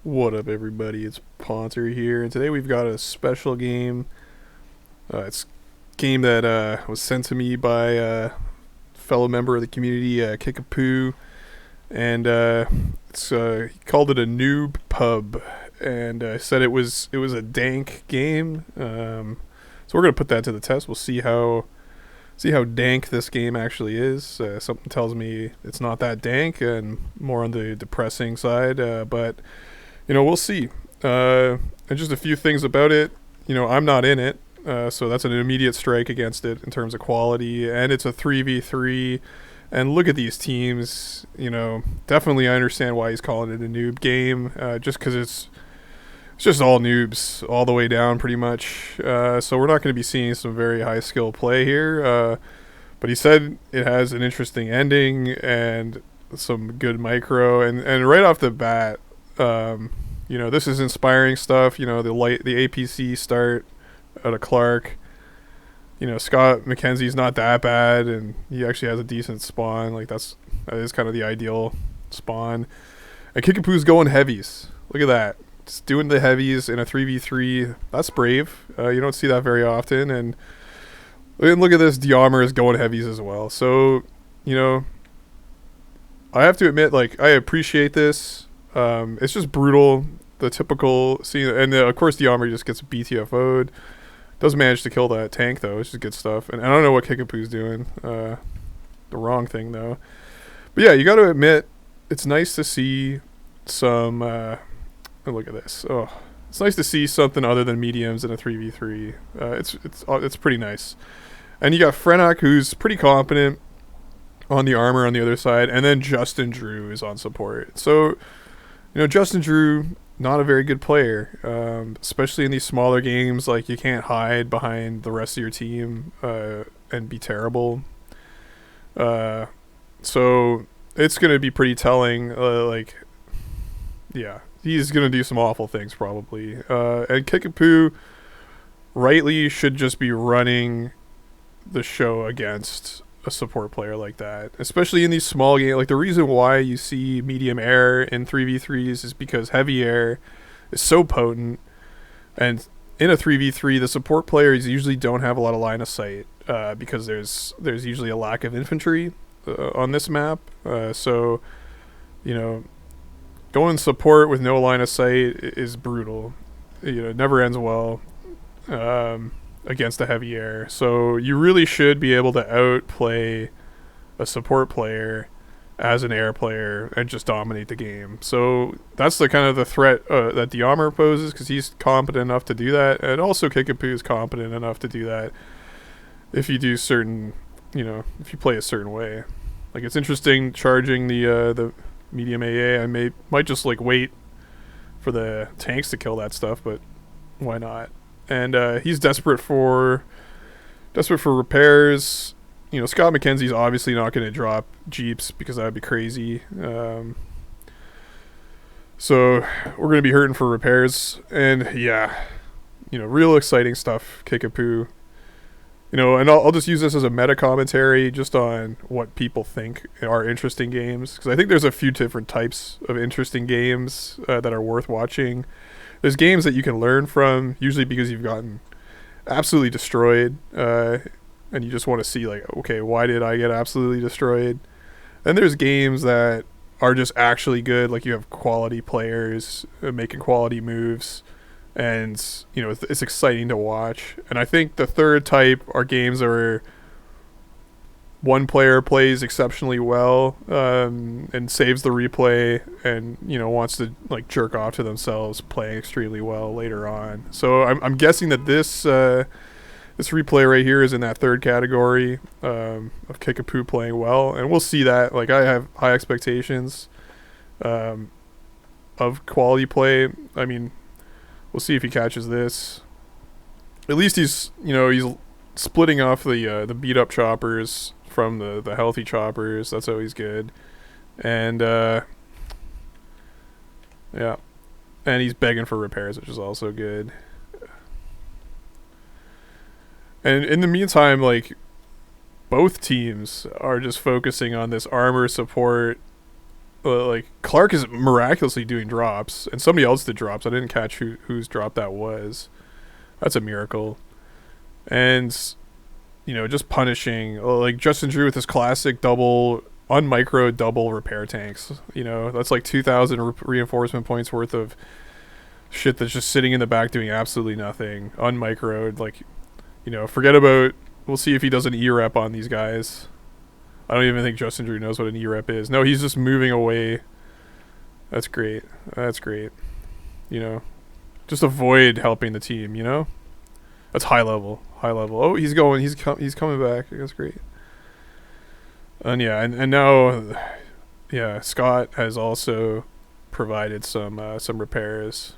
What up, everybody? It's Ponter here, and today we've got a special game. It's a game that was sent to me by a fellow member of the community, Kickapoo, and he called it a noob pub, and said it was a dank game. So we're gonna put that to the test. We'll see how dank this game actually is. Something tells me it's not that dank, and more on the depressing side, but we'll see. And just a few things about it. I'm not in it, so that's an immediate strike against it in terms of quality. And it's a 3v3. And look at these teams. Definitely I understand why he's calling it a noob game, just because it's just all noobs all the way down pretty much. So we're not going to be seeing some very high skill play here. But he said it has an interesting ending and some good micro. And right off the bat, this is inspiring stuff. The APC start out of Clark. Scott McKenzie's not that bad, and he actually has a decent spawn. That is kind of the ideal spawn. And Kickapoo's going heavies. Look at that. Just doing the heavies in a 3v3. That's brave. You don't see that very often. And look at this. Diarmer is going heavies as well. So, I have to admit, I appreciate this. It's just brutal. The typical scene. And of course, Diarmer just gets BTFO'd. Does manage to kill that tank, though, which is good stuff. And I don't know what Kickapoo's doing. The wrong thing, though. But yeah, you got to admit, it's nice to see some... look at this. Oh, it's nice to see something other than mediums in a 3v3. It's pretty nice. And you got Frenach, who's pretty competent on the armor on the other side. And then Justin Drew is on support. So, Justin Drew... not a very good player, especially in these smaller games. You can't hide behind the rest of your team and be terrible. So it's going to be pretty telling. Yeah, he's going to do some awful things probably. And Kickapoo rightly should just be running the show against a support player like that, especially in these small games. The reason why you see medium air in 3v3s is because heavy air is so potent, and in a 3v3 the support players usually don't have a lot of line of sight, because there's usually a lack of infantry on this map. So going support with no line of sight is brutal. It never ends well. Against the heavy air. So you really should be able to outplay a support player as an air player and just dominate the game. So that's the kind of the threat that Diarmer poses, because he's competent enough to do that, and also Kickapoo is competent enough to do that if you do certain, if you play a certain way. It's interesting charging the medium AA. I might just wait for the tanks to kill that stuff, but why not? And he's desperate for repairs. Scott McKenzie's obviously not going to drop Jeeps, because that would be crazy. So we're going to be hurting for repairs. And yeah, real exciting stuff, Kickapoo. And I'll just use this as a meta commentary just on what people think are interesting games, because I think there's a few different types of interesting games that are worth watching. There's games that you can learn from, usually because you've gotten absolutely destroyed, and you just want to see, okay, why did I get absolutely destroyed? Then there's games that are just actually good, you have quality players making quality moves, and, it's exciting to watch. And I think the third type are games where one player plays exceptionally well, and saves the replay, and wants to jerk off to themselves playing extremely well later on. So I'm guessing that this replay right here is in that third category, of Kickapoo playing well, and we'll see that. I have high expectations of quality play. I mean, we'll see if he catches this. At least he's splitting off the beat up choppers from the healthy choppers. That's always good. And yeah, and he's begging for repairs, which is also good. And in the meantime, both teams are just focusing on this armor support Like Clark is miraculously doing drops, and somebody else did drops. I didn't catch whose drop that was. That's a miracle. And just punishing like Justin Drew with his classic double on micro double repair tanks. That's like 2,000 reinforcement points worth of shit that's just sitting in the back doing absolutely nothing. Unmicroed, like, forget about. We'll see if he does an E-rep on these guys. I don't even think Justin Drew knows what an E-rep is. No, he's just moving away. That's great. That's great. Just avoid helping the team. That's high level. High level. Oh, he's going. He's coming back. That's great. And yeah, and now, yeah, Scott has also provided some repairs.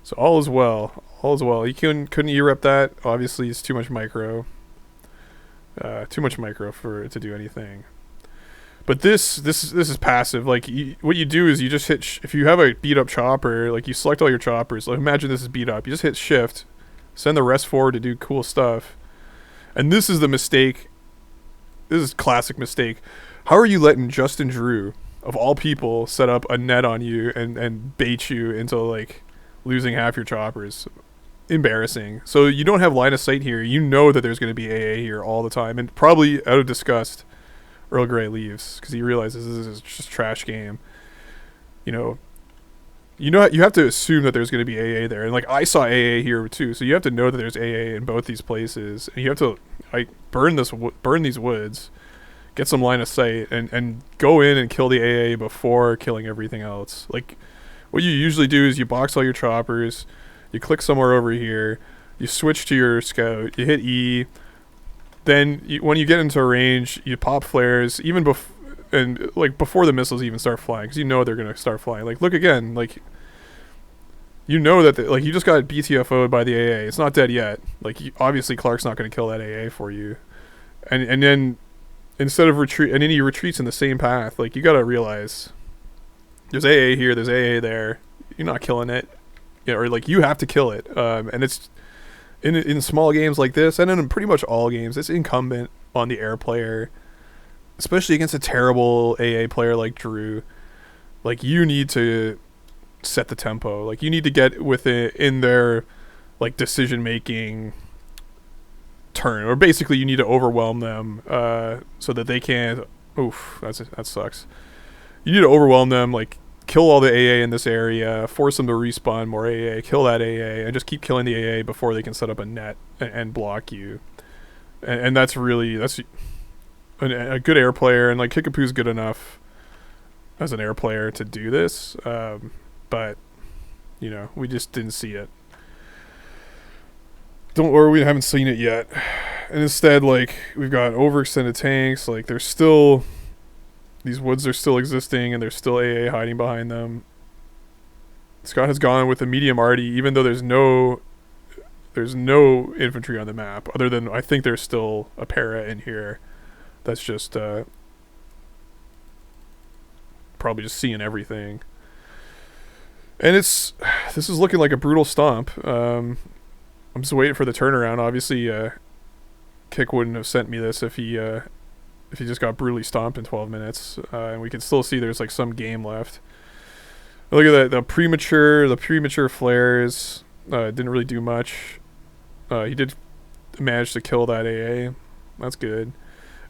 So all is well. All is well. He couldn't E-rep that. Obviously, it's too much micro. Too much micro for it to do anything. But this is passive. Like what you do is you just hit. If you have a beat up chopper, like you select all your choppers. Like imagine this is beat up. You just hit shift, send the rest forward to do cool stuff. And this is the mistake. This is classic mistake. How are you letting Justin Drew, of all people, set up a net on you and bait you into like losing half your choppers? Embarrassing. So you don't have line of sight here. You know that there's going to be AA here all the time, and probably out of disgust, Earl Grey leaves because he realizes this is just a trash game. You have to assume that there's going to be AA there, and like I saw AA here too. So you have to know that there's AA in both these places, and you have to burn these woods, get some line of sight, and go in and kill the AA before killing everything else. Like what you usually do is you box all your choppers. You click somewhere over here, you switch to your scout, you hit E, then when you get into range, you pop flares, even before the missiles even start flying, because they're going to start flying. Like, look again, like, that, you just got BTFO'd by the AA. It's not dead yet. Like, obviously Clark's not going to kill that AA for you. And then, instead of retreat, and then he retreats in the same path. Like, you got to realize, there's AA here, there's AA there, you're not killing it. Or like you have to kill it, and it's in small games like this, and in pretty much all games, it's incumbent on the air player, especially against a terrible AA player like Drew. Like you need to set the tempo. Like you need to get with it in their like decision making turn, or basically you need to overwhelm them so that they can't. Oof, that sucks. You need to overwhelm them, like. Kill all the AA in this area, force them to respawn more AA, kill that AA, and just keep killing the AA before they can set up a net and block you. And that's a good air player, and like Kickapoo's good enough as an air player to do this, but we just didn't see it. We haven't seen it yet. And instead, like, we've got overextended tanks, like there's still... These woods are still existing, and there's still AA hiding behind them. Scott has gone with a medium arty, even though there's no infantry on the map, other than I think there's still a para in here. That's just probably just seeing everything. And this is looking like a brutal stomp. I'm just waiting for the turnaround. Obviously, Kick wouldn't have sent me this if he just got brutally stomped in 12 minutes. And we can still see there's like some game left. Look at that, the premature flares didn't really do much. He did manage to kill that AA. That's good.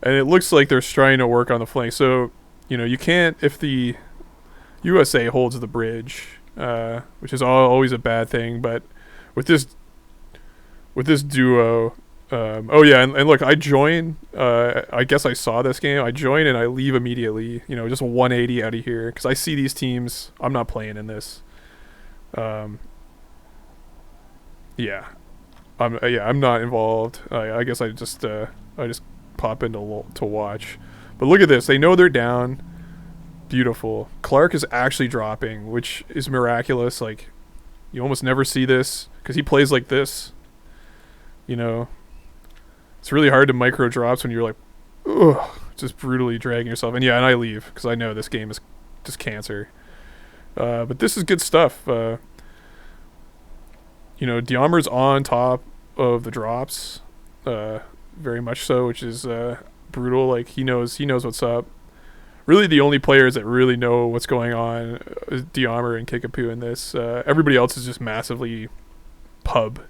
And it looks like they're trying to work on the flank. So, you can't, if the USA holds the bridge, which is always a bad thing, but with this duo, oh yeah, and look, I join, I guess I saw this game, I join and I leave immediately, just 180 out of here, because I see these teams, I'm not playing in this. Yeah, I'm not involved. I guess I just pop in to watch. But look at this, they know they're down. Beautiful. Clark is actually dropping, which is miraculous. Like, you almost never see this, because he plays like this. It's really hard to micro drops when you're like, ugh, just brutally dragging yourself. And yeah, and I leave because I know this game is just cancer. But this is good stuff. Diamer's on top of the drops, very much so, which is brutal. Like he knows what's up. really the only players that really know what's going on is Diammer and Kickapoo in this. Everybody else is just massively pub.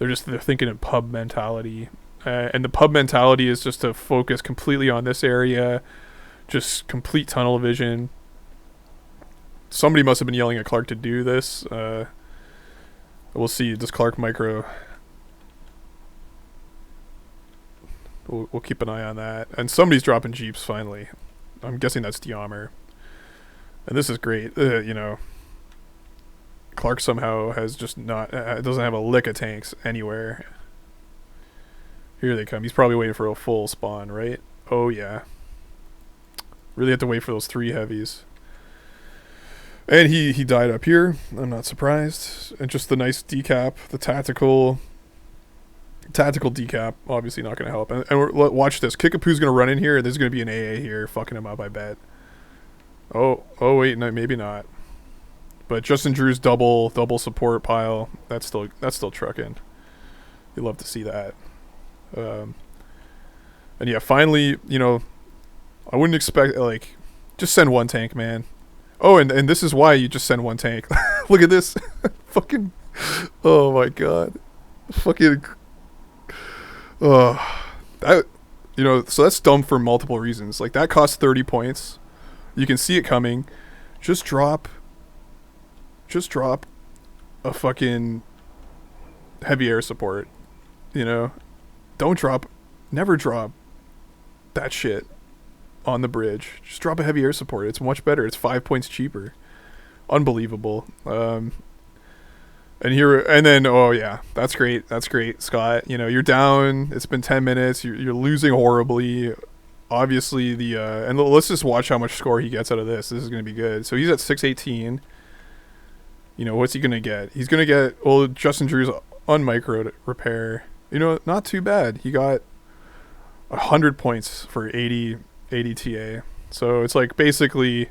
They're thinking in pub mentality. And the pub mentality is just to focus completely on this area, just complete tunnel vision. Somebody must have been yelling at Clark to do this. We'll see. Does Clark micro? We'll keep an eye on that. And somebody's dropping jeeps finally. I'm guessing that's Diammer. And this is great. Clark somehow has just not... doesn't have a lick of tanks anywhere. Here they come. He's probably waiting for a full spawn, right? Oh, yeah. Really have to wait for those 3 heavies. And he died up here. I'm not surprised. And just the nice decap. The tactical decap. Obviously not going to help. And watch this. Kickapoo's going to run in here. There's going to be an AA here fucking him up, I bet. Oh wait, no, maybe not. But Justin Drew's double support pile. That's still trucking. You love to see that. And yeah, finally, I wouldn't expect, just send 1 tank, man. Oh, and this is why you just send 1 tank. Look at this. Fucking, oh my god. Fucking, that, so that's dumb for multiple reasons. Like, that costs 30 points. You can see it coming. Just drop a fucking heavy air support, never drop that shit on the bridge. Just drop a heavy air support. It's much better. It's 5 points cheaper. Unbelievable. And then, oh yeah, that's great, Scott. You're down. It's been 10 minutes. You're losing horribly. Obviously, and let's just watch how much score he gets out of this. This is going to be good. So he's at 618. What's he going to get? He's going to get, Justin Drew's unmicroed repair. Not too bad. He got 100 points for 80 TA. So it's like basically,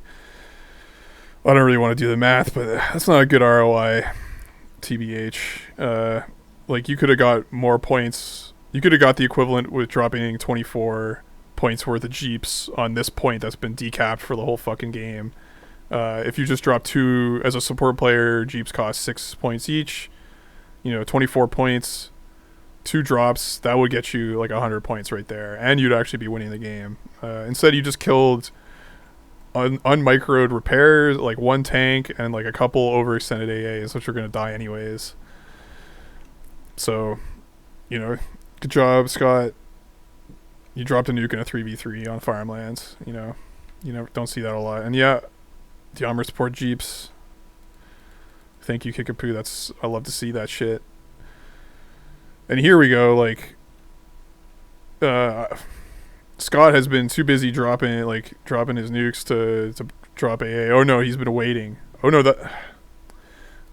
I don't really want to do the math, but that's not a good ROI, TBH. You could have got more points. You could have got the equivalent with dropping 24 points worth of jeeps on this point that's been decapped for the whole fucking game. If you just drop 2 as a support player, jeeps cost 6 points each. 24 points, 2 drops, that would get you like 100 points right there, and you'd actually be winning the game. Instead, you just killed unmicroed repairs, like 1 tank and like a couple overextended AAs, which are going to die anyways. So, good job, Scott. You dropped a nuke in a 3v3 on farmlands. You don't see that a lot. And yeah, Diammer support jeeps. Thank you, Kickapoo. I love to see that shit. And here we go, Scott has been too busy dropping his nukes to drop AA. Oh no, he's been waiting. Oh no,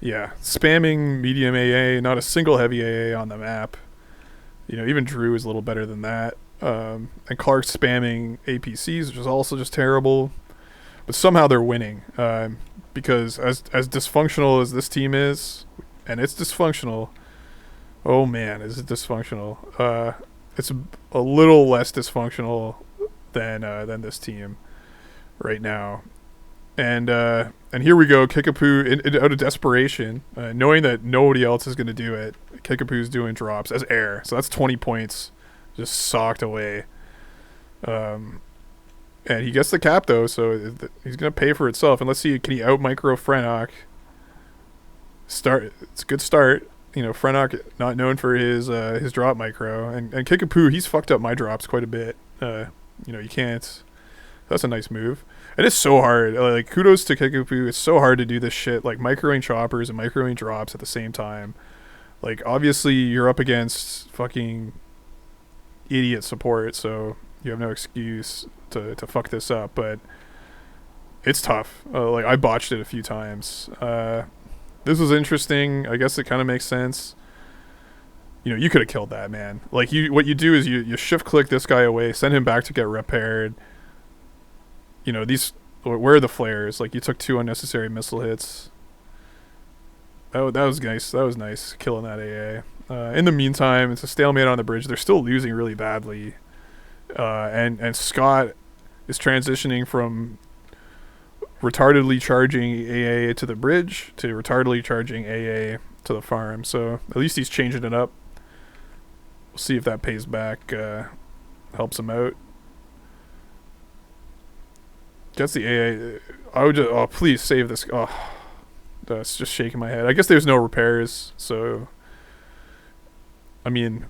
yeah, spamming medium AA, not a single heavy AA on the map. Even Drew is a little better than that. And Clark's spamming APCs, which is also just terrible. But somehow they're winning. Because as dysfunctional as this team is, and it's dysfunctional. Oh man, is it dysfunctional? It's a little less dysfunctional than this team right now. And here we go, Kickapoo out of desperation, knowing that nobody else is going to do it. Kickapoo's doing drops as air, so that's 20 points just socked away. And he gets the cap though, so he's going to pay for itself. And let's see, can he out micro Frenok? It's a good start. Frenok not known for his drop micro, and Kickapoo, he's fucked up my drops quite a bit. You can't. That's a nice move, and it's so hard. Kudos to Kickapoo. It's so hard to do this shit, like microing choppers and microing drops at the same time. Obviously you're up against fucking idiot support, so you have no excuse to fuck this up. But it's tough. I botched it a few times. This was interesting. I guess it kind of makes sense. You could have killed that, man. What you do is you shift click this guy away, send him back to get repaired. Where are the flares? You took 2 unnecessary missile hits. That was nice. That was nice, killing that AA. In the meantime, it's a stalemate on the bridge. They're still losing really badly. And Scott is transitioning from retardedly charging AA to the bridge to retardedly charging AA to the farm. So at least he's changing it up. We'll see if that pays back, helps him out. Gets the AA. I would just, oh, please save this. Oh, that's just shaking my head. I guess there's no repairs, so I mean,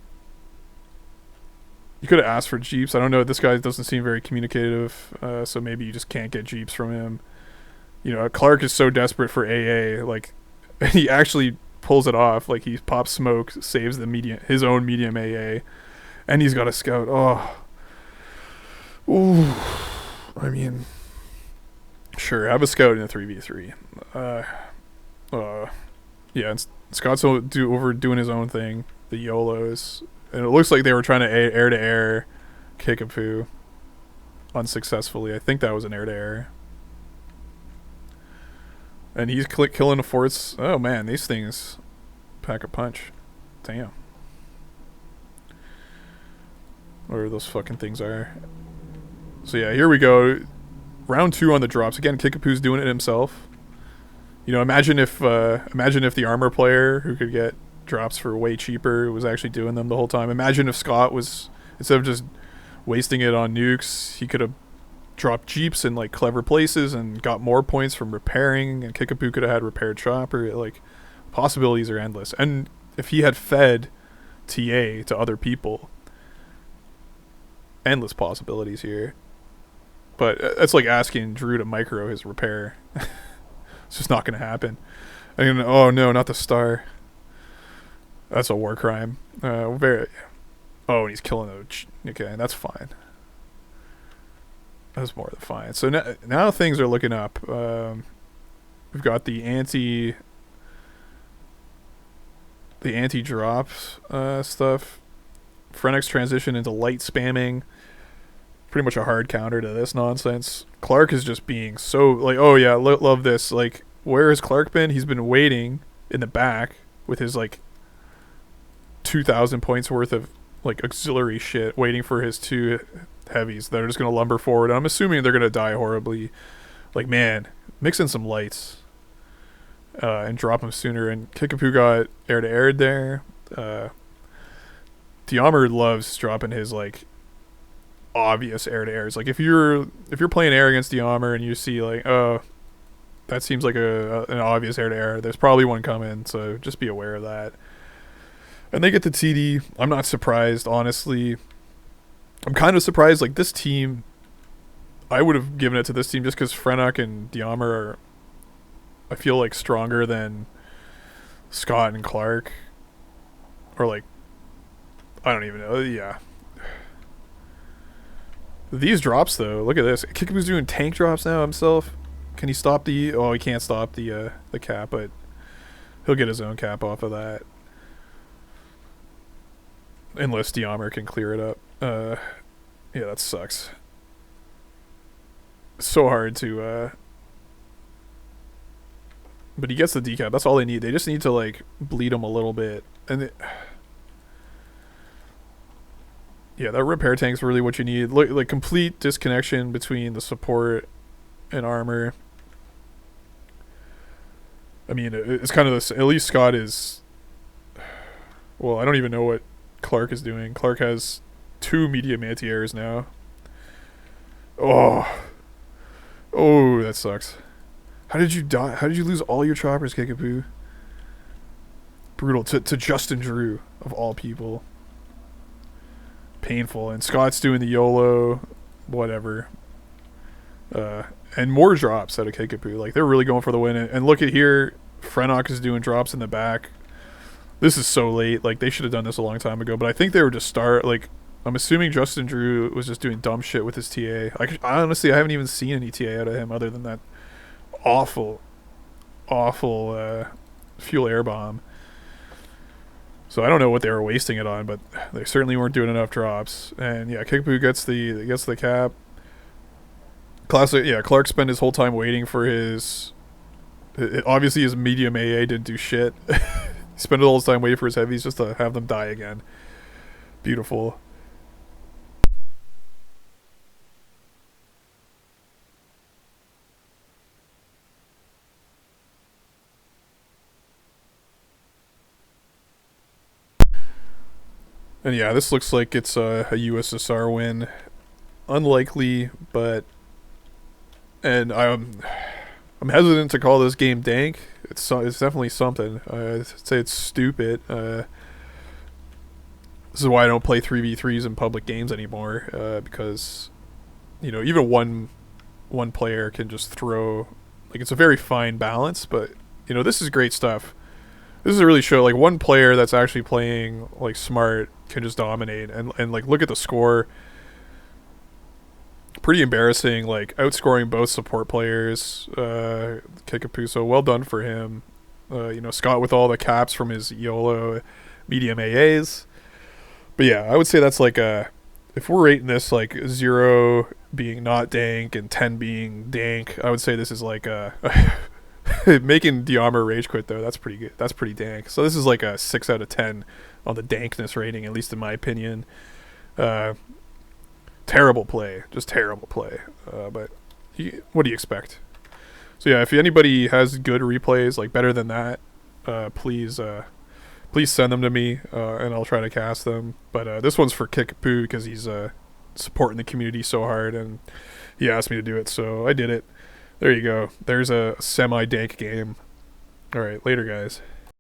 you could have asked for jeeps. I don't know. This guy doesn't seem very communicative, so maybe you just can't get jeeps from him. You know, Clark is so desperate for AA, like, he actually pulls it off. Like, he pops smoke, saves his own medium AA, and he's got a scout. Oh, ooh, I mean, sure, have a scout in a 3v3. Yeah, and Scott's overdoing his own thing, the YOLOs, and it looks like they were trying to air-to-air Kickapoo unsuccessfully. I think that was an air-to-air. And he's killing the forts. Oh man, these things pack a punch. Damn. Whatever those fucking things are. So yeah, here we go. Round 2 on the drops. Again, Kickapoo's doing it himself. You know, imagine if the armor player who could get drops for way cheaper was actually doing them the whole time. Imagine if Scott was, instead of just wasting it on nukes, he could have dropped jeeps in like clever places and got more points from repairing, and Kickapoo could have had repaired chopper. Like, possibilities are endless. And if he had fed TA to other people, endless possibilities here. But that's like asking Drew to micro his repair. It's just not going to happen. I mean, oh no, not the star. That's a war crime. Oh, and he's killing the. Okay, that's fine. That's more than fine. So now things are looking up. We've got the anti-drop stuff. Frenix transition into light spamming. Pretty much a hard counter to this nonsense. Clark is just being so like, oh yeah, love this. Like, where has Clark been? He's been waiting in the back with his like 2,000 points worth of like auxiliary shit, waiting for his 2 heavies that are just gonna lumber forward. I'm assuming they're gonna die horribly. Like, man, mix in some lights and drop them sooner. And Kickapoo got air to air there. Diammer loves dropping his like obvious air to airs. Like, if you're playing air against Diammer and you see like, oh, that seems like an obvious air to air, there's probably one coming. So just be aware of that. And they get the TD. I'm not surprised, honestly. I'm kind of surprised. Like, this team, I would have given it to this team just because Frenok and Diammer are, I feel like, stronger than Scott and Clark. Or like, I don't even know. Yeah. These drops though, look at this. Kickapoo's doing tank drops now himself. Can he stop the? Oh, he can't stop the cap, but he'll get his own cap off of that. Unless Diammer can clear it up. Yeah, that sucks. So hard to but he gets the decap. That's all they need. They just need to like bleed him a little bit. And yeah, that repair tank's really what you need. Like complete disconnection between the support and armor. I mean, it's kind of this. At least Scott is. Well, I don't even know what Clark is doing. Clark has 2 medium anti-airs now. Oh, that sucks. How did you die? How did you lose all your choppers, Kickapoo? Brutal. To Justin Drew, of all people. Painful. And Scott's doing the YOLO, whatever. And more drops out of Kickapoo. Like, they're really going for the win. And look at here, Frenok is doing drops in the back. This is so late. Like, they should have done this a long time ago. But I think they were just like, I'm assuming Justin Drew was just doing dumb shit with his TA. Like, honestly, I haven't even seen any TA out of him other than that awful fuel air bomb. So I don't know what they were wasting it on, but they certainly weren't doing enough drops. And yeah, Kickapoo gets the cap. Classic. Yeah, Clark spent his whole time waiting for obviously his medium AA didn't do shit. He spent all his time waiting for his heavies just to have them die again. Beautiful. And yeah, this looks like it's a USSR win. Unlikely, but I'm hesitant to call this game dank. It's definitely something. I'd say it's stupid. This is why I don't play 3v3s in public games anymore, because even one player can just throw, like, it's a very fine balance. But this is great stuff. This is really show, like, one player that's actually playing like smart can just dominate, and like, look at the score. Pretty embarrassing, like, outscoring both support players. Kickapoo, so well done for him. Scott with all the caps from his YOLO medium AAs. But yeah, I would say that's like if we're rating this like 0 being not dank and 10 being dank, I would say this is like making Diarma rage quit though. That's pretty good. That's pretty dank. So this is like a 6 out of 10 on the dankness rating, at least in my opinion. Terrible play, just terrible play. But what do you expect? So yeah, if anybody has good replays, like better than that, please send them to me, and I'll try to cast them. But this one's for Kickapoo because he's supporting the community so hard, and he asked me to do it, so I did it. There you go. There's a semi-dank game. All right, later, guys.